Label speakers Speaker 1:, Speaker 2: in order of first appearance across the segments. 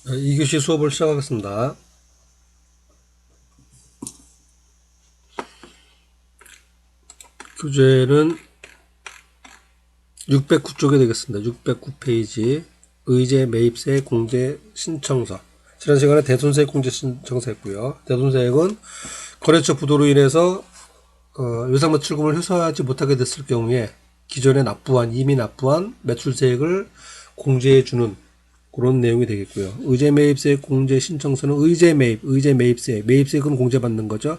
Speaker 1: 2교시 수업을 시작하겠습니다. 교재는 609쪽에 되겠습니다. 609페이지 의제 매입세 공제 신청서. 지난 시간에 대손세액 공제 신청서 했고요. 대손세액은 거래처 부도로 인해서 외상매출금을 회수하지 못하게 됐을 경우에 기존에 이미 납부한 매출세액을 공제해주는 그런 내용이 되겠고요. 의제매입세액 공제 신청서는 의제매입세액은 공제받는 거죠.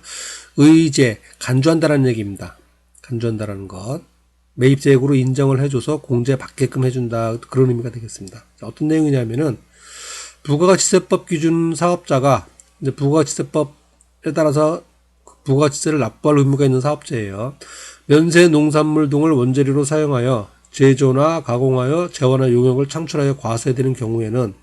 Speaker 1: 의제, 간주한다라는 얘기입니다. 간주한다라는 것. 매입세액으로 인정을 해줘서 공제받게끔 해준다. 그런 의미가 되겠습니다. 자, 어떤 내용이냐면은 부가가치세법 기준 사업자가 이제 부가가치세법에 따라서 부가가치세를 납부할 의무가 있는 사업자예요. 면세 농산물 등을 원재료로 사용하여 제조나 가공하여 재화나 용역을 창출하여 과세되는 경우에는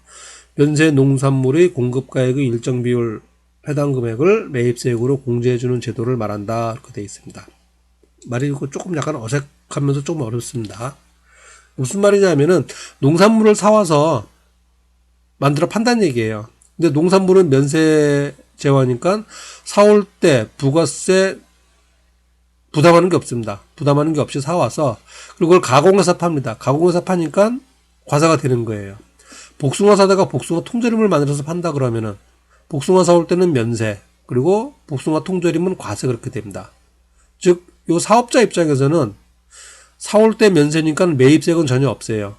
Speaker 1: 면세 농산물의 공급가액의 일정 비율 해당 금액을 매입세액으로 공제해주는 제도를 말한다. 이렇게 되어 있습니다. 말이 조금 약간 어색하면서 조금 어렵습니다. 무슨 말이냐면은 농산물을 사와서 만들어 판다는 얘기예요. 근데 농산물은 면세 재화니까 사올 때 부가세 부담하는 게 없습니다. 부담하는 게 없이 사와서 그리고 그걸 가공해서 팝니다. 가공해서 파니까 과세가 되는 거예요. 복숭아 사다가 복숭아 통조림을 만들어서 판다 그러면은 복숭아 사올 때는 면세 그리고 복숭아 통조림은 과세 그렇게 됩니다. 즉 요 사업자 입장에서는 사올 때 면세니까 매입세액은 전혀 없어요.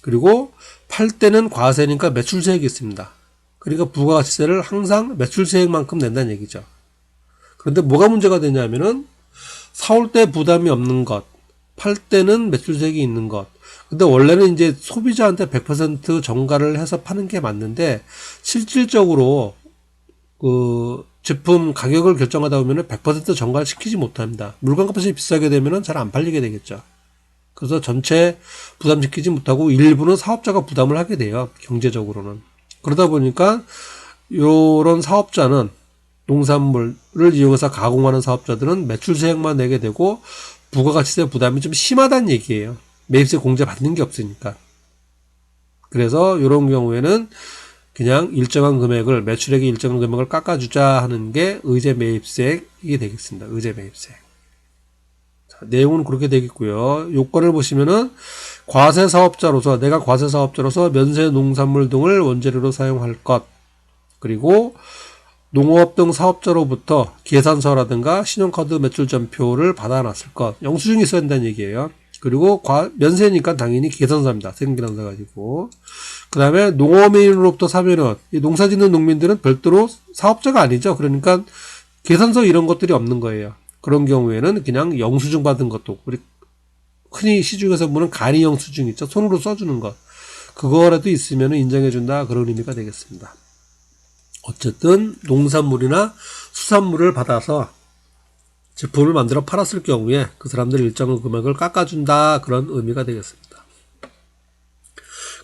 Speaker 1: 그리고 팔 때는 과세니까 매출세액이 있습니다. 그러니까 부가가치세를 항상 매출세액만큼 낸다는 얘기죠. 그런데 뭐가 문제가 되냐면은 사올 때 부담이 없는 것, 팔 때는 매출세액이 있는 것. 근데 원래는 이제 소비자한테 100% 정가를 해서 파는 게 맞는데 실질적으로 그 제품 가격을 결정하다 보면은 100% 정가를 시키지 못합니다. 물건값이 비싸게 되면은 잘 안 팔리게 되겠죠. 그래서 전체 부담시키지 못하고 일부는 사업자가 부담을 하게 돼요. 경제적으로는. 그러다 보니까 요런 사업자는 농산물을 이용해서 가공하는 사업자들은 매출세액만 내게 되고 부가가치세 부담이 좀 심하다는 얘기예요. 매입세 공제 받는 게 없으니까. 그래서 이런 경우에는 그냥 일정한 금액을 매출액의 일정한 금액을 깎아주자 하는 게 의제매입세액이 되겠습니다. 의제매입세액. 자, 내용은 그렇게 되겠고요. 요건을 보시면은 과세사업자로서 내가 과세사업자로서 면세 농산물 등을 원재료로 사용할 것 그리고 농업 등 사업자로부터 계산서라든가 신용카드 매출전표를 받아놨을 것 영수증이 있어야 된다는 얘기예요. 그리고 면세니까 당연히 계산서입니다. 생계산서 가지고 그 다음에 농어민으로부터 사면은 이 농사짓는 농민들은 별도로 사업자가 아니죠. 그러니까 계산서 이런 것들이 없는 거예요. 그런 경우에는 그냥 영수증 받은 것도 우리 흔히 시중에서 보는 간이 영수증 있죠. 손으로 써주는 것 그거라도 있으면 인정해준다 그런 의미가 되겠습니다. 어쨌든 농산물이나 수산물을 받아서 제품을 만들어 팔았을 경우에 그 사람들 일정 금액을 깎아준다 그런 의미가 되겠습니다.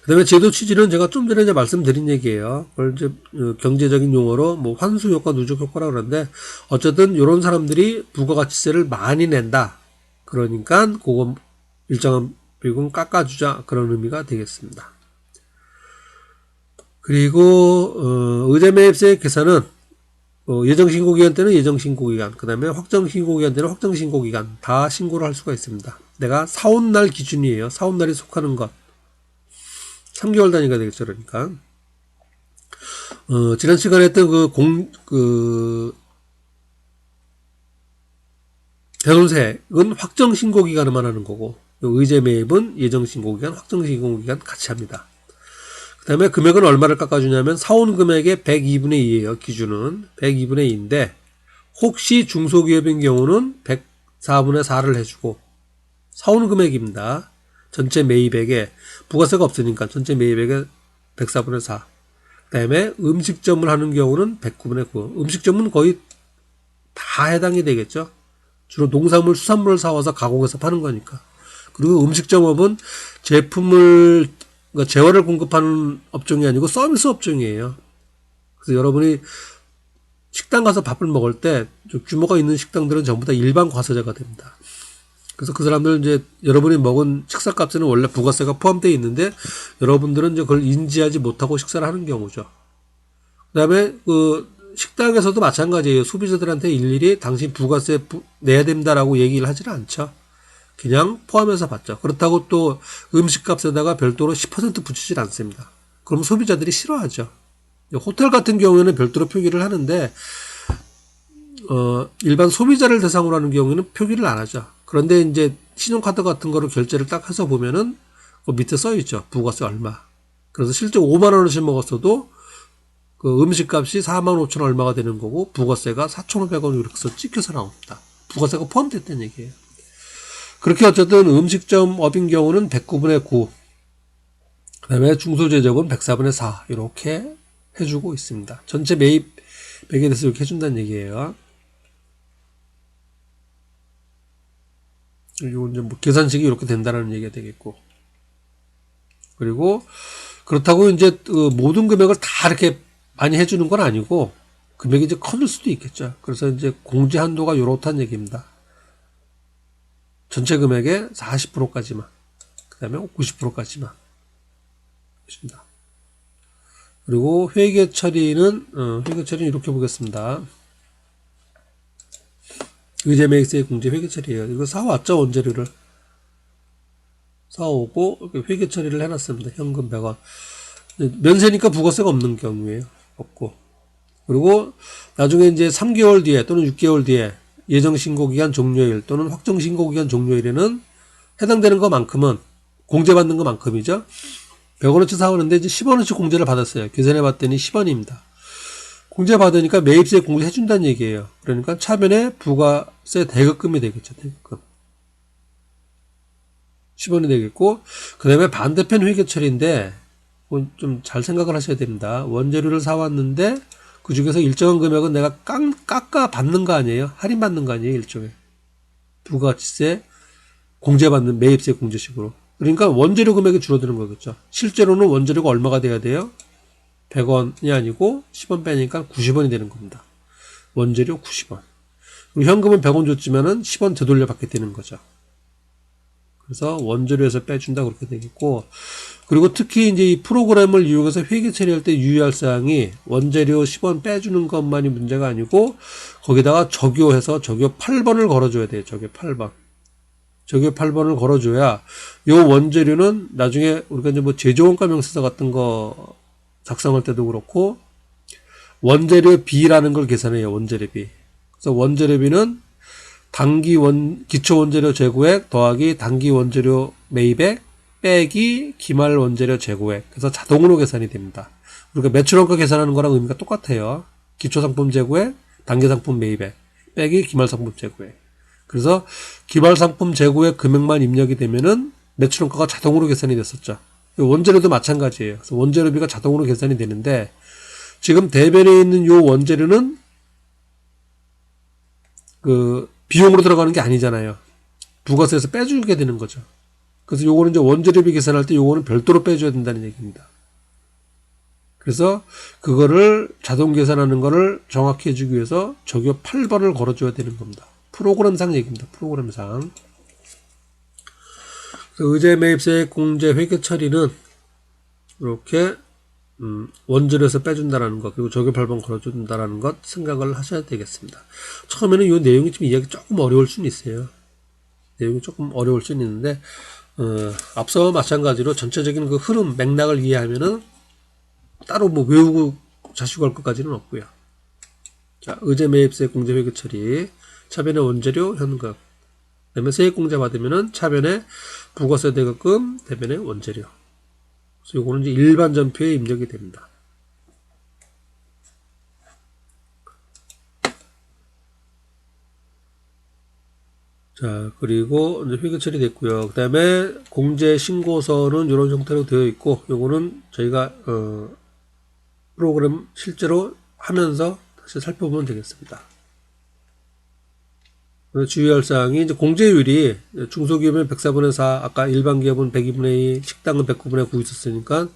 Speaker 1: 그 다음에 제도 취지는 제가 좀 전에 이제 말씀드린 얘기예요. 그걸 이제 경제적인 용어로 뭐 환수효과, 누적효과라 그러는데 어쨌든 이런 사람들이 부가가치세를 많이 낸다. 그러니까 그거 일정한 비용 깎아주자 그런 의미가 되겠습니다. 그리고 의제매입세 계산은 예정신고기간 때는 예정신고기간 그 다음에 확정신고기간 때는 확정신고기간 다 신고를 할 수가 있습니다. 내가 사온 날 기준이에요. 사온 날이 속하는 것 3개월 단위가 되겠죠. 그러니까 지난 시간에 했던 대손세액은 확정신고기간만 하는 거고 의제매입은 예정신고기간 확정신고기간 같이 합니다. 그 다음에 금액은 얼마를 깎아주냐면 사온 금액의 102분의 2예요. 기준은 102분의 2인데 혹시 중소기업인 경우는 104분의 4를 해주고 사온 금액입니다. 전체 매입액에 부가세가 없으니까 전체 매입액에 104분의 4. 그 다음에 음식점을 하는 경우는 109분의 9. 음식점은 거의 다 해당이 되겠죠. 주로 농산물, 수산물을 사와서 가공해서 파는 거니까. 그리고 음식점업은 제품을 그러니까 재화를 공급하는 업종이 아니고 서비스 업종이에요. 그래서 여러분이 식당 가서 밥을 먹을 때 규모가 있는 식당들은 전부 다 일반 과세자가 됩니다. 그래서 그 사람들은 이제 여러분이 먹은 식사값에는 원래 부가세가 포함되어 있는데 여러분들은 이제 그걸 인지하지 못하고 식사를 하는 경우죠. 그다음에 그 식당에서도 마찬가지예요. 소비자들한테 일일이 당신 부가세 내야 됩니다라고 얘기를 하지는 않죠. 그냥 포함해서 받죠. 그렇다고 또 음식값에다가 별도로 10% 붙이질 않습니다. 그럼 소비자들이 싫어하죠. 호텔 같은 경우에는 별도로 표기를 하는데 일반 소비자를 대상으로 하는 경우에는 표기를 안 하죠. 그런데 이제 신용카드 같은 거로 결제를 딱 해서 보면은 그 밑에 써 있죠. 부가세 얼마. 그래서 실제 5만 원어치 먹었어도 그 음식값이 4만 5천 얼마가 되는 거고 부가세가 4,500원 이렇게 해서 찍혀서 나옵니다. 부가세가 포함됐다는 얘기예요. 그렇게 어쨌든 음식점 업인 경우는 109분의 9, 그 다음에 중소제조업은 104분의 4 이렇게 해주고 있습니다. 전체 매입액에 대해서 이렇게 해준다는 얘기예요. 그리고 이제 뭐 계산식이 이렇게 된다는 얘기가 되겠고, 그리고 그렇다고 이제 그 모든 금액을 다 이렇게 많이 해주는 건 아니고 금액이 이제 커질 수도 있겠죠. 그래서 이제 공제 한도가 이렇다는 얘기입니다. 전체 금액의 40%까지만, 그 다음에 90%까지만 해줍니다. 그리고 회계 처리는 이렇게 보겠습니다. 의제 매입세 공제 회계 처리예요. 이거 사왔죠, 원재료를. 사오고 회계 처리를 해놨습니다. 현금 100원. 면세니까 부가세가 없는 경우에요. 없고. 그리고 나중에 이제 3개월 뒤에 또는 6개월 뒤에 예정 신고기간 종료일 또는 확정 신고기간 종료일에는 해당되는 것만큼은 공제받는 것만큼이죠. 100원어치 사오는데 이제 10원어치 공제를 받았어요. 계산해 봤더니 10원입니다. 공제 받으니까 매입세 공제 해준다는 얘기예요. 그러니까 차변에 부가세 대급금이 되겠죠. 대급금. 10원이 되겠고, 그 다음에 반대편 회계 처리인데 좀 잘 생각을 하셔야 됩니다. 원재료를 사왔는데 그 중에서 일정한 금액은 내가 깎아 받는 거 아니에요? 할인 받는 거 아니에요? 일종의 부가세 공제받는 매입세 공제식으로. 그러니까 원재료 금액이 줄어드는 거겠죠. 실제로는 원재료가 얼마가 돼야 돼요? 100원이 아니고 10원 빼니까 90원이 되는 겁니다. 원재료 90원. 그리고 현금은 100원 줬지만은 10원 되돌려 받게 되는 거죠. 그래서 원재료에서 빼준다 그렇게 되겠고, 그리고 특히 이제 이 프로그램을 이용해서 회계 처리할 때 유의할 사항이 원재료 10원 빼주는 것만이 문제가 아니고 거기다가 적요해서 적요 8번을 걸어줘야 돼요. 적요 8번. 적요 8번을 걸어줘야 요 원재료는 나중에 우리가 이제 뭐 제조원가 명세서 같은 거 작성할 때도 그렇고 원재료비라는 걸 계산해요. 원재료비. 그래서 원재료비는 기초 원재료 재고액 더하기 단기 원재료 매입액 빼기 기말 원재료 재고액. 그래서 자동으로 계산이 됩니다. 우리가 매출원가 계산하는 거랑 의미가 똑같아요. 기초 상품 재고액, 단기 상품 매입액 빼기 기말 상품 재고액. 그래서 기말 상품 재고액 금액만 입력이 되면은 매출원가가 자동으로 계산이 됐었죠. 원재료도 마찬가지예요. 그래서 원재료비가 자동으로 계산이 되는데 지금 대변에 있는 요 원재료는 그 비용으로 들어가는 게 아니잖아요. 부가세에서 빼주게 되는 거죠. 그래서 요거는 이제 원재료비 계산할 때 요거는 별도로 빼줘야 된다는 얘기입니다. 그래서 그거를 자동 계산하는 거를 정확히 해주기 위해서 적요 8번을 걸어줘야 되는 겁니다. 프로그램상 얘기입니다. 프로그램상. 의제 매입세 공제 회계 처리는 이렇게 원재료에서 빼준다라는 것, 그리고 적요 8번 걸어준다라는 것 생각을 하셔야 되겠습니다. 처음에는 이 내용이 좀 이해하기 조금 어려울 수는 있어요. 내용이 조금 어려울 수는 있는데 앞서 마찬가지로 전체적인 그 흐름, 맥락을 이해하면은 따로 뭐 외우고 자시고 할 것까지는 없고요. 자, 의제 매입세 공제 회계 처리, 차변에 원재료 현금, 그다음에 세액 공제 받으면은 차변에 부가세 대급금, 대변에 원재료. 그래서 요거는 이제 일반 전표에 입력이 됩니다. 자, 그리고 이제 회계 처리됐고요. 그 다음에 공제 신고서는 이런 형태로 되어 있고, 요거는 저희가 프로그램 실제로 하면서 다시 살펴보면 되겠습니다. 주의할 사항이 이제 공제율이 중소기업은 104분의 4, 아까 일반 기업은 102분의 2, 식당은 109분의 9 있었으니까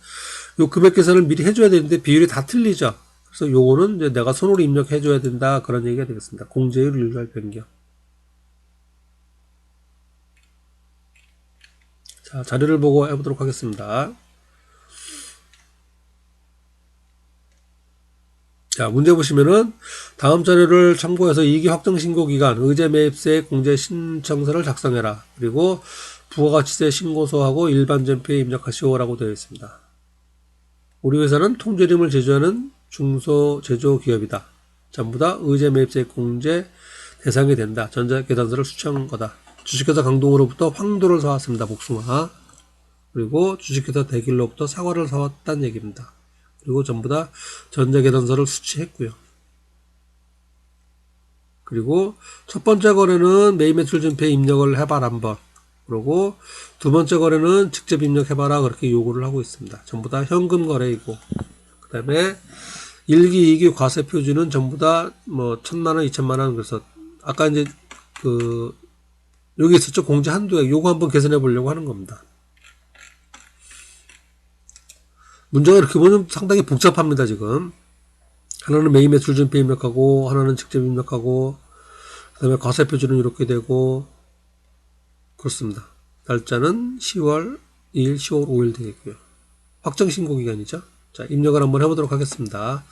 Speaker 1: 요 금액 계산을 미리 해줘야 되는데 비율이 다 틀리죠. 그래서 요거는 이제 내가 손으로 입력해줘야 된다 그런 얘기가 되겠습니다. 공제율 일괄 변경. 자, 자료를 보고 해보도록 하겠습니다. 자, 문제 보시면은 다음 자료를 참고해서 이기 확정 신고 기간 의제 매입세 공제 신청서를 작성해라. 그리고 부가가치세 신고서하고 일반 전표에 입력하시오라고 되어 있습니다. 우리 회사는 통조림을 제조하는 중소제조기업이다. 전부 다 의제 매입세 공제 대상이 된다. 전자계산서를 수취한 거다. 주식회사 강동으로부터 황도를 사왔습니다. 복숭아. 그리고 주식회사 대길로부터 사과를 사왔다는 얘기입니다. 그리고 전부 다 전자계산서를 수취했고요. 그리고 첫 번째 거래는 매입매출 전표에 입력을 해봐라 한번. 그리고 두 번째 거래는 직접 입력해봐라 그렇게 요구를 하고 있습니다. 전부 다 현금 거래이고, 그 다음에 1기, 2기 과세 표준은 전부 다 뭐 1,000만원, 2,000만원. 그래서 아까 이제 여기 있었죠. 공제 한도액. 요거 한번 계산해 보려고 하는 겁니다. 문제가 이렇게 보면 상당히 복잡합니다. 지금 하나는 매입 매출 전표 입력하고, 하나는 직접 입력하고, 그 다음에 과세 표준은 이렇게 되고, 그렇습니다. 날짜는 10월 2일, 10월 5일 되겠고요. 확정 신고 기간이죠. 자, 입력을 한번 해보도록 하겠습니다.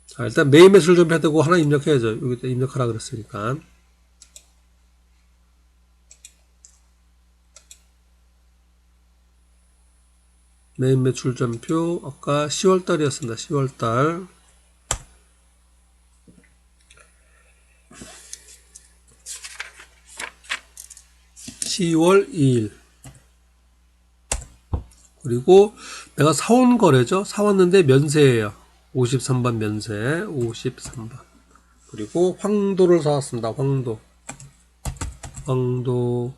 Speaker 1: 자, 일단 매입 매출 전표 해두고 하나 입력해야죠. 여기다 입력하라 그랬으니까. 매입 매출 전표 아까 10월달이었습니다. 10월달 10월 2일. 그리고 내가 사온 거래죠. 사왔는데 면세예요. 53번 면세. 53번. 그리고 황도를 사왔습니다. 황도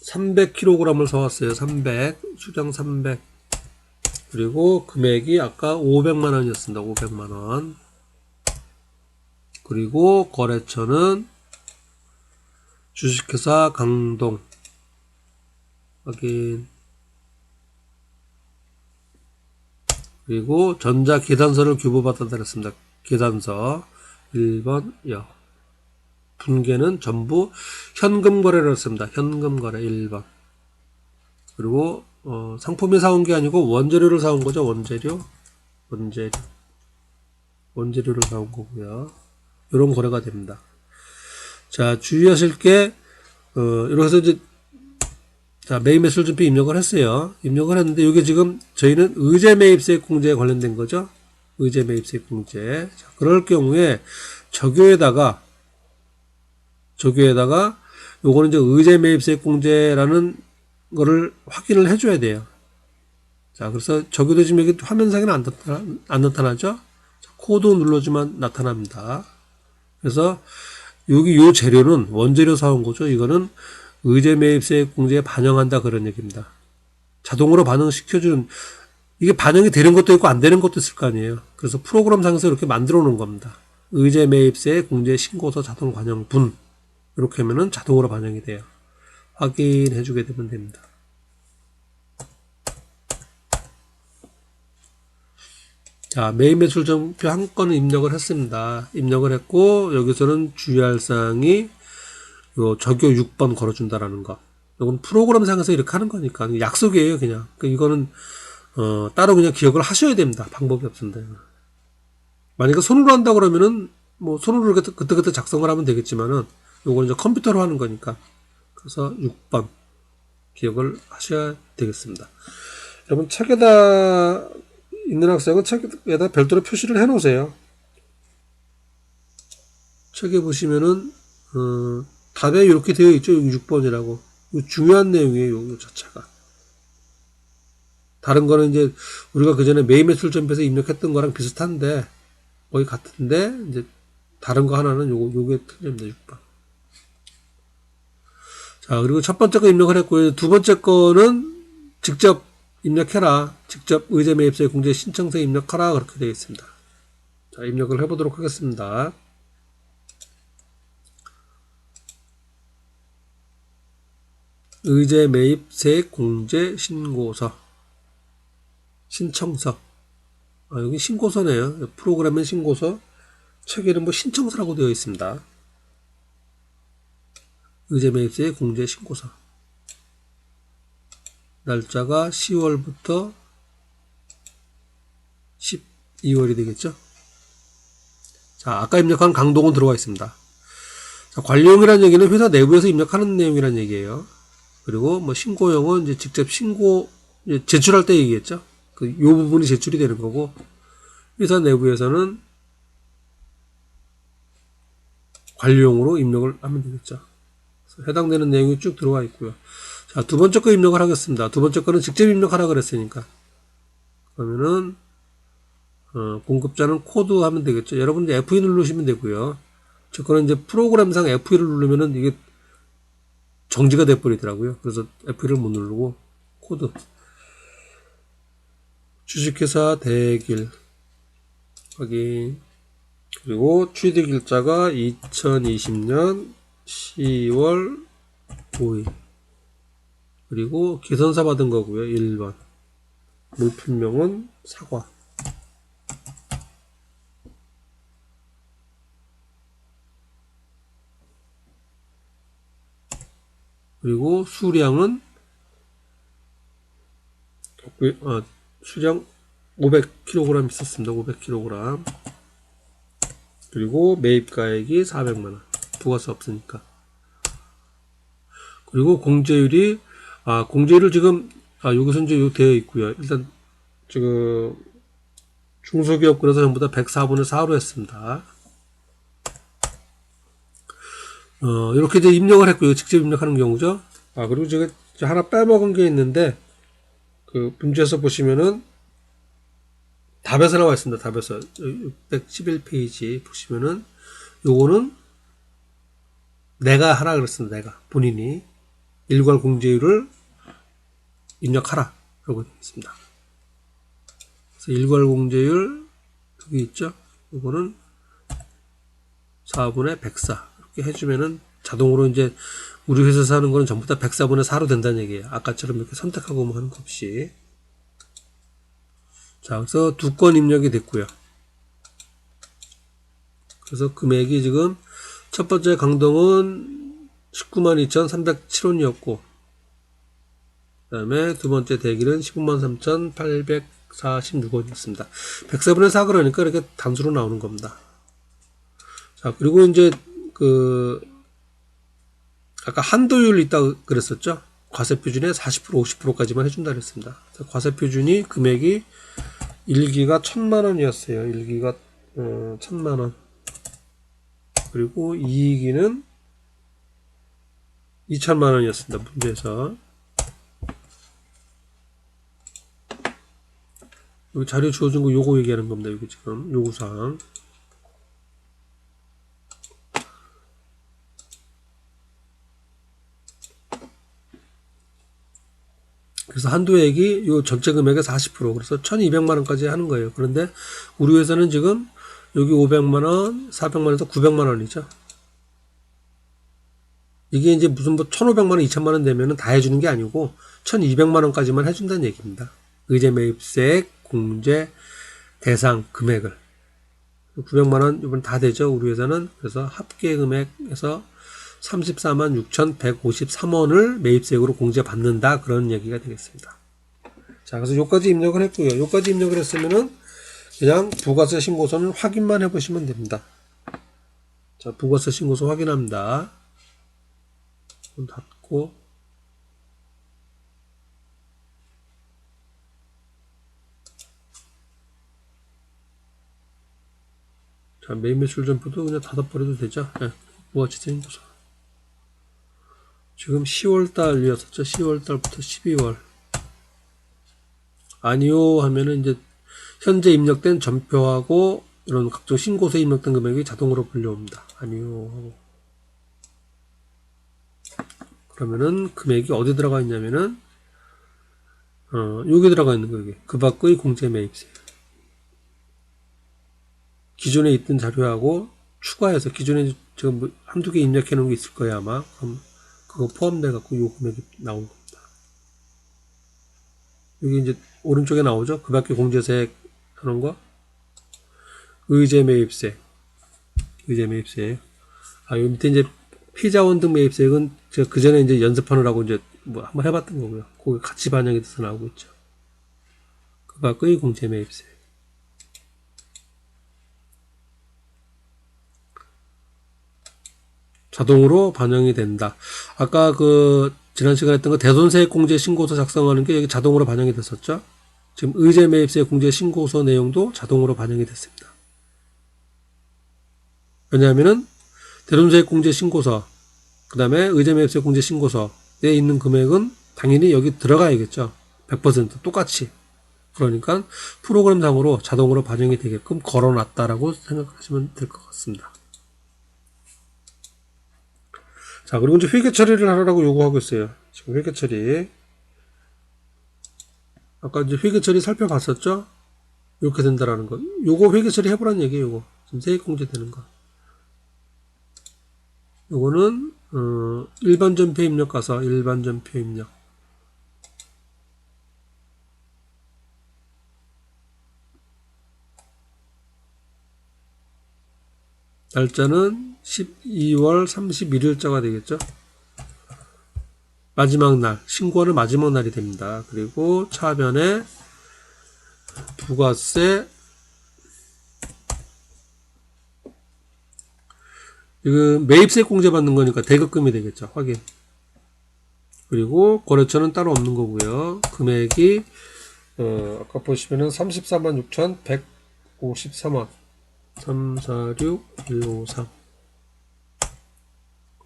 Speaker 1: 300kg을 사왔어요. 300. 수량 300. 그리고 금액이 아까 500만원이었습니다. 500만원. 그리고 거래처는 주식회사 강동. 확인. 그리고 전자계산서를 교부받았다 그랬습니다. 계산서 1번 여. 분계는 전부 현금 거래를 했습니다. 현금 거래 1번. 그리고 상품이 사온 게 아니고 원재료를 사온 거죠. 원재료를 사온 거고요. 이런 거래가 됩니다. 자, 주의하실 게 이렇게 해서 이제 자, 매입 매출 전표 입력을 했어요. 입력을 했는데 이게 지금 저희는 의제 매입세 공제에 관련된 거죠. 의제 매입세 공제. 자, 그럴 경우에 적요에다가 요거는 이제 의제 매입세 공제라는 거를 확인을 해줘야 돼요. 자, 그래서 적요도 지금 여기 화면상에는 안 나타나죠? 자, 코드 눌러주면 나타납니다. 그래서 여기 요 재료는 원재료 사온 거죠. 이거는 의제 매입세 공제에 반영한다 그런 얘기입니다. 자동으로 반영시켜주는, 이게 반영이 되는 것도 있고 안 되는 것도 있을 거 아니에요. 그래서 프로그램 상에서 이렇게 만들어 놓은 겁니다. 의제 매입세 공제 신고서 자동 반영 분. 이렇게 하면은 자동으로 반영이 돼요. 확인해 주게 되면 됩니다. 자, 매입 매출 전표 한 건은 입력을 했습니다. 입력을 했고, 여기서는 주의할 사항이 요 적요 6번 걸어준다라는 거. 이건 프로그램 상에서 이렇게 하는 거니까 약속이에요, 그냥. 이거는 따로 그냥 기억을 하셔야 됩니다. 방법이 없습니다. 만약에 손으로 한다 그러면은 뭐 손으로 그때 작성을 하면 되겠지만은 요건 이제 컴퓨터로 하는 거니까. 그래서 6번 기억을 하셔야 되겠습니다. 여러분 책에다 있는 학생은 책에다 별도로 표시를 해 놓으세요. 책에 보시면은 답에 이렇게 되어 있죠. 6번이라고. 중요한 내용이에요. 요 자체가. 다른 거는 이제 우리가 그 전에 매입 매출 전표에서 입력했던 거랑 비슷한데 거의 같은데 이제 다른 거 하나는 요게 틀립니다. 6번. 자, 그리고 첫 번째 거 입력을 했고요. 두 번째 거는 직접 입력해라. 직접 의제 매입세 공제 신청서에 입력하라. 그렇게 되어 있습니다. 자, 입력을 해보도록 하겠습니다. 의제 매입세 공제 신고서. 신청서. 여기 신고서네요. 프로그램은 신고서. 책 이름 뭐 신청서라고 되어 있습니다. 의제 매입세 공제 신고서. 날짜가 10월부터 12월이 되겠죠. 자, 아까 입력한 강동은 들어와 있습니다. 자, 관리용이라는 얘기는 회사 내부에서 입력하는 내용이라는 얘기예요. 그리고 뭐 신고용은 이제 직접 신고, 이제 제출할 때 얘기했죠. 요 부분이 제출이 되는 거고, 회사 내부에서는 관리용으로 입력을 하면 되겠죠. 해당되는 내용이 쭉 들어와 있고요. 자, 두 번째 거 입력을 하겠습니다. 두 번째 거는 직접 입력하라 그랬으니까. 그러면은, 공급자는 코드 하면 되겠죠. 여러분들 F2 누르시면 되고요. 저 거는 이제 프로그램상 F2를 누르면은 이게 정지가 돼버리더라고요. 그래서 F2를 못 누르고, 코드. 주식회사 대길. 확인. 그리고 취득일자가 2020년 10월 5일. 그리고 계산서 받은 거고요. 1번. 물품명은 사과. 그리고 수량은 수량 500kg 있었습니다. 500kg. 그리고 매입가액이 400만원. 부가세 없으니까. 그리고 공제율이, 공제율을 지금, 여기서 이제 되어 있고요. 일단, 지금, 중소기업 그래서 전부 다 104분의 4로 했습니다. 이렇게 이제 입력을 했고요. 직접 입력하는 경우죠. 그리고 제가 하나 빼먹은 게 있는데, 문제에서 보시면은, 답에서 나와 있습니다. 답에서. 611페이지 보시면은, 요거는 내가 하라 그랬습니다. 내가. 본인이. 일괄 공제율을 입력하라. 라고 되어 있습니다. 그래서 일괄 공제율, 여기 있죠? 요거는 4분의 104. 이렇게 해주면은 자동으로 이제 우리 회사에서 하는 거는 전부 다 104분의 4로 된다는 얘기예요. 아까처럼 이렇게 선택하고 뭐 하는 거 없이. 자, 그래서 두 건 입력이 됐고요. 그래서 금액이 지금 첫 번째 강동은 192,307원이었고, 그 다음에 두 번째 대길은 153,846원이었습니다. 104분의 4 그러니까 이렇게 단수로 나오는 겁니다. 자, 그리고 이제 아까 한도율 있다 그랬었죠? 과세표준에 40%, 50%까지만 해준다 그랬습니다. 과세표준이 금액이 1기가 1,000만원이었어요. 1기가 1,000만원. 그리고 2기는 2,000만원이었습니다. 문제에서. 여기 자료 주어진 거 요거 얘기하는 겁니다. 여기 지금 요구사항. 그래서 한도액이 요 전체 금액의 40%, 그래서 1,200만원까지 하는 거예요. 그런데 우리 회사는 지금 여기 500만원, 400만원에서 900만원이죠. 이게 이제 무슨 뭐 1,500만원, 2,000만원 되면은 다 해주는 게 아니고 1,200만원까지만 해준다는 얘기입니다. 의제 매입세액, 공제, 대상, 금액을. 900만원, 이번 다 되죠. 우리 회사는. 그래서 합계 금액에서 346,153원을 매입세액으로 공제받는다. 그런 얘기가 되겠습니다. 자, 그래서 요까지 입력을 했고요. 요까지 입력을 했으면은 그냥 부가세 신고서는 확인만 해보시면 됩니다. 자, 부가세 신고서 확인합니다. 닫고. 자, 매입매출전표도 그냥 닫아버려도 되죠. 네, 부가세 신고서. 지금 10월달이었었죠. 10월달부터 12월. 아니요 하면은 이제 현재 입력된 전표하고 이런 각종 신고서에 입력된 금액이 자동으로 불려옵니다. 아니요 하고. 그러면은 금액이 어디 들어가 있냐면은 여기 들어가 있는 거예요. 그 밖의 공제 매입세. 기존에 있던 자료하고 추가해서 기존에 지금 뭐 한두 개 입력해 놓은 게 있을 거예요 아마. 그럼 그거 포함돼 갖고 요 금액이 나온 겁니다. 여기 이제 오른쪽에 나오죠. 그 밖에 공제세 하는 거. 의제 매입세. 의제 매입세. 여기 밑에 이제 피자원 등 매입세액은 제가 그 전에 이제 연습하느라고 이제 뭐 한번 해봤던 거고요. 거기 같이 반영이 돼서 나오고 있죠. 그 밖의 공제 매입세. 자동으로 반영이 된다. 아까 그 지난 시간에 했던 거 대손세액 공제 신고서 작성하는 게 여기 자동으로 반영이 됐었죠. 지금 의제 매입세 공제 신고서 내용도 자동으로 반영이 됐습니다. 왜냐하면은 대손세액 공제 신고서, 그 다음에 의제 매입세 공제 신고서에 있는 금액은 당연히 여기 들어가야겠죠. 100% 똑같이. 그러니까 프로그램상으로 자동으로 반영이 되게끔 걸어놨다라고 생각하시면 될 것 같습니다. 자, 그리고 이제 회계 처리를 하라고 요구하고 있어요. 지금 회계 처리. 아까 이제 회계 처리 살펴봤었죠? 이렇게 된다라는 거. 요거 회계 처리 해보라는 얘기예요, 요거. 지금 세액공제 되는 거. 요거는, 일반 전표 입력 가서 일반 전표 입력. 날짜는 12월 31일자가 되겠죠? 마지막 날, 신고하는 마지막 날이 됩니다. 그리고 차변에 부가세, 지금 매입세 공제 받는 거니까 대급금이 되겠죠. 확인. 그리고 거래처는 따로 없는 거고요. 금액이 아까 보시면은 346,153원. 346153.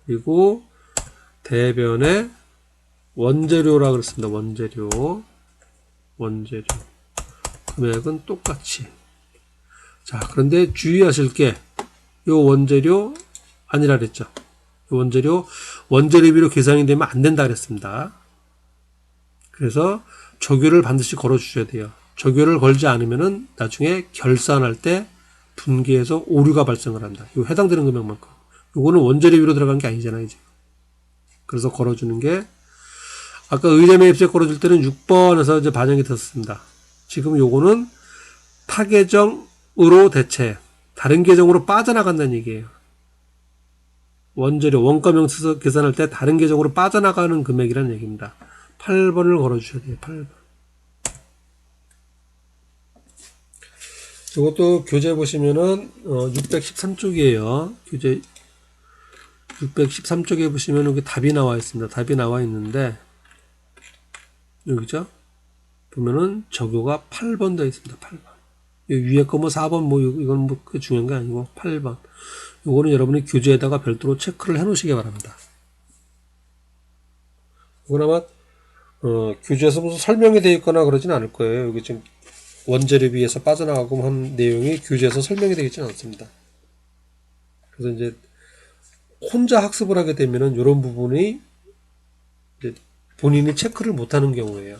Speaker 1: 그리고 대변에 원재료라 그랬습니다. 원재료. 금액은 똑같이. 자, 그런데 주의하실 게, 요 원재료 아니라 그랬죠. 요 원재료, 원재료비로 계산이 되면 안 된다 그랬습니다. 그래서 조교를 반드시 걸어 주셔야 돼요. 조교를 걸지 않으면은 나중에 결산할 때 분기에서 오류가 발생을 한다. 요 해당되는 금액만큼. 요거는 원재료비로 들어간 게 아니잖아요, 이제. 그래서 걸어주는 게, 아까 의제 매입세 걸어줄 때는 6번에서 이제 반영이 됐습니다. 지금 요거는 타계정으로 대체, 다른 계정으로 빠져나간다는 얘기예요. 원재료, 원가명 써서 계산할 때 다른 계정으로 빠져나가는 금액이라는 얘기입니다. 8번을 걸어주셔야 돼요, 8번. 이것도 교재 보시면은, 613쪽이에요. 교재 613쪽에 보시면 여기 답이 나와 있습니다. 답이 나와 있는데, 여기죠? 보면은 적요가 8번 되어 있습니다. 8번. 위에 거 뭐 4번 뭐 이건 뭐 그게 중요한 게 아니고 8번. 요거는 여러분이 교재에다가 별도로 체크를 해 놓으시기 바랍니다. 이건 아마 교재에서 무슨 설명이 되어 있거나 그러진 않을 거예요. 여기 지금 원재료비에서 빠져나가고 한 내용이 교재에서 설명이 되어 있지는 않습니다. 그래서 이제 혼자 학습을 하게 되면은 이런 부분이 이제 본인이 체크를 못하는 경우예요.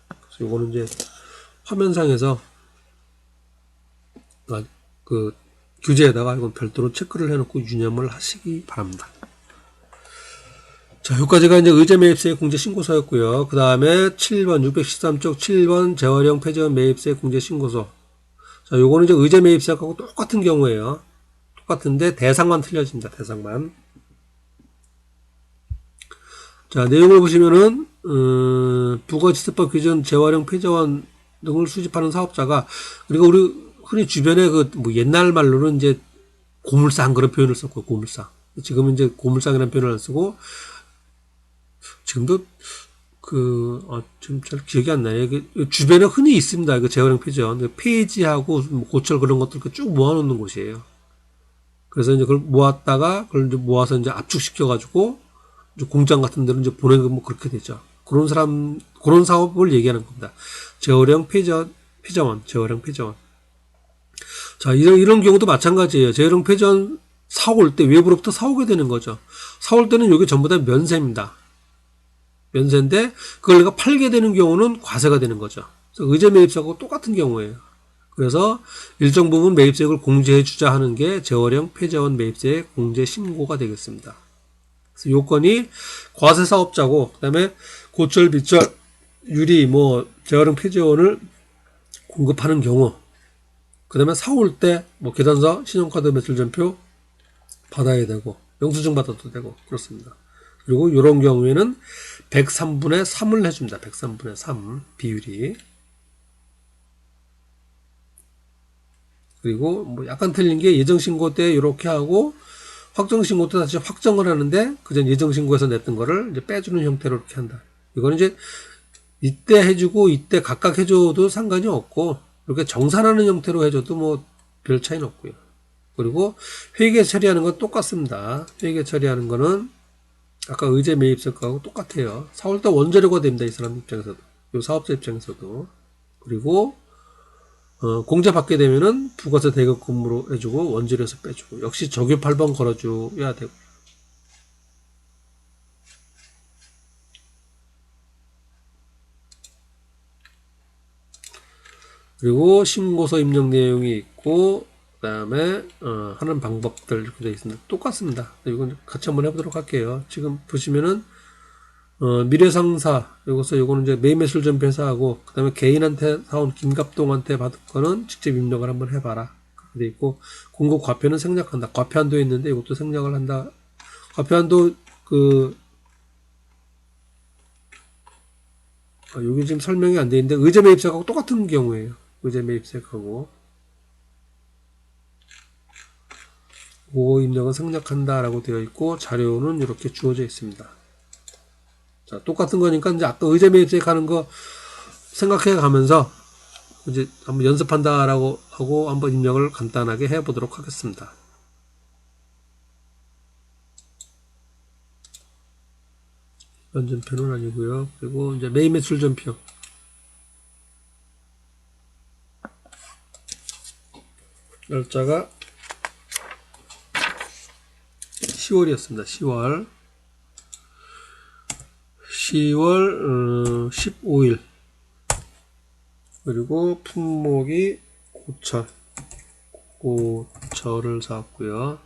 Speaker 1: 그래서 요거는 이제 화면상에서 그 교재에다가 이건 별도로 체크를 해놓고 유념을 하시기 바랍니다. 자, 여기까지가 이제 의제 매입세 공제 신고서였고요. 그 다음에 7번 613쪽 7번 재활용 폐지원 매입세 공제 신고서. 자, 요거는 이제 의제 매입세하고 똑같은 경우예요. 똑같은데 대상만 틀려집니다. 대상만. 자, 내용을 보시면은 부가지세법 규정 재활용 폐지원 등을 수집하는 사업자가, 그리고 우리 흔히 주변에 그 뭐 옛날 말로는 이제 고물상 그런 표현을 썼고, 고물상. 지금은 이제 고물상이라는 표현을 안 쓰고, 지금도 지금 잘 기억이 안 나요. 주변에 흔히 있습니다. 그 재활용 폐지원. 폐지하고 고철 그런 것들 쭉 모아놓는 곳이에요. 그래서 이제 그걸 모았다가 그걸 이제 모아서 이제 압축시켜가지고 이제 공장 같은 데로 이제 보내고 뭐 그렇게 되죠. 그런 사업을 얘기하는 겁니다. 재활용 폐지원. 자, 이런 경우도 마찬가지예요. 재활용 폐지원 사올 때 외부로부터 사오게 되는 거죠. 사올 때는 이게 전부 다 면세입니다. 면세인데 그걸 내가 팔게 되는 경우는 과세가 되는 거죠. 그래서 의제 매입세하고 똑같은 경우예요. 그래서 일정 부분 매입세액을 공제해 주자 하는 게 재활용 폐지원 매입세 공제 신고가 되겠습니다. 그래서 요건이 과세 사업자고, 그다음에 고철, 비철, 유리, 뭐 재활용 폐지원을 공급하는 경우, 그다음에 사올 때 뭐 계산서, 신용카드 매출전표 받아야 되고, 영수증 받아도 되고 그렇습니다. 그리고 이런 경우에는 103분의 3을 해줍니다. 103분의 3 비율이. 그리고 뭐 약간 틀린 게 예정신고 때 이렇게 하고 확정신고 때 다시 확정을 하는데 그전 예정신고에서 냈던 거를 이제 빼주는 형태로 이렇게 한다. 이거는 이제 이때 해주고 이때 각각 해줘도 상관이 없고 이렇게 정산하는 형태로 해줘도 뭐 별 차이는 없고요. 그리고 회계 처리하는 건 똑같습니다. 회계 처리하는 거는 아까 의제 매입세 거하고 똑같아요. 4월달 원자료가 됩니다. 이 사람 입장에서도. 이 사업자 입장에서도. 그리고 공제 받게 되면은 부가세 대급금으로 해주고 원재료에서 빼주고 역시 적유 8번 걸어줘야 되고. 그리고 신고서 입력 내용이 있고 그 다음에 하는 방법들 이렇게 되어 있습니다. 똑같습니다. 이건 같이 한번 해보도록 할게요. 지금 보시면은 미래상사 요거는 이제 매매술전폐사하고 그 다음에 개인한테 사온 김갑동한테 받은 거는 직접 입력을 한번 해봐라. 그렇게 돼 있고 공급 과표는 생략한다. 과표한도 있는데 이것도 생략을 한다. 과표한도 여기 지금 설명이 안 돼 있는데 의제 매입세하고 똑같은 경우에요. 의제 매입세하고 그 입력은 생략한다라고 되어 있고 자료는 이렇게 주어져 있습니다. 자, 똑같은 거니까 이제 아까 의제 매입세 가는 거 생각해 가면서 이제 한번 연습한다라고 하고 한번 입력을 간단하게 해 보도록 하겠습니다. 연전표는 아니고요. 그리고 이제 매입 매출 전표. 날짜가 10월이었습니다. 10월 15일. 그리고 품목이 고철을 사왔고요.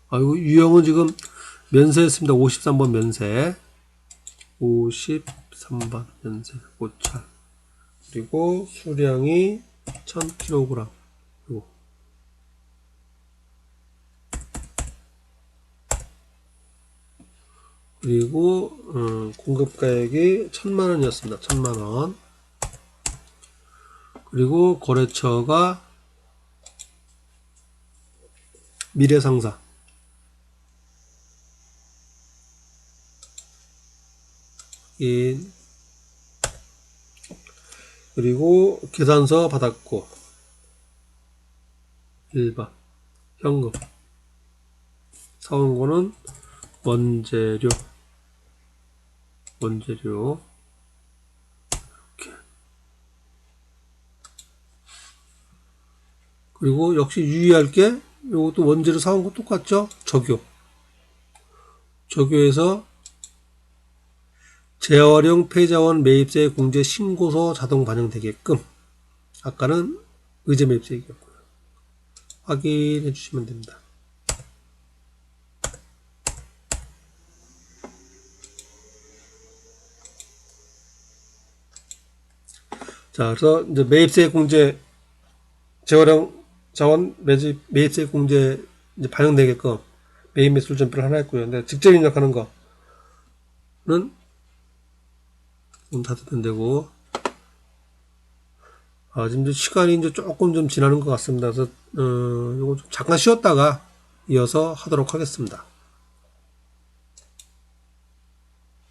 Speaker 1: 이거 유형은 지금 면세했습니다. 53번 면세. 53번 면세 고철. 그리고 수량이 1000kg. 그리고 공급가액이 1000만원이었습니다. 1000만원. 그리고 거래처가 미래상사. 그리고 계산서 받았고 1번 현금. 사온 거는 원재료 이렇게. 그리고 역시 유의할 게 이것도 원재료 사온 거 똑같죠? 적용해서 재활용 폐자원 매입세 공제 신고서 자동 반영되게끔. 아까는 의제 매입세이었고요. 확인해 주시면 됩니다. 자, 그래서 이제 매입세 공제 재활용 자원 매입세 공제 이제 반영되게끔 매입 매출 전표를 하나 했고요. 근데 직접 입력하는 거는 좀 닫으면 되고. 지금 시간이 이제 조금 좀 지나는 것 같습니다. 그래서 요거 좀 잠깐 쉬었다가 이어서 하도록 하겠습니다.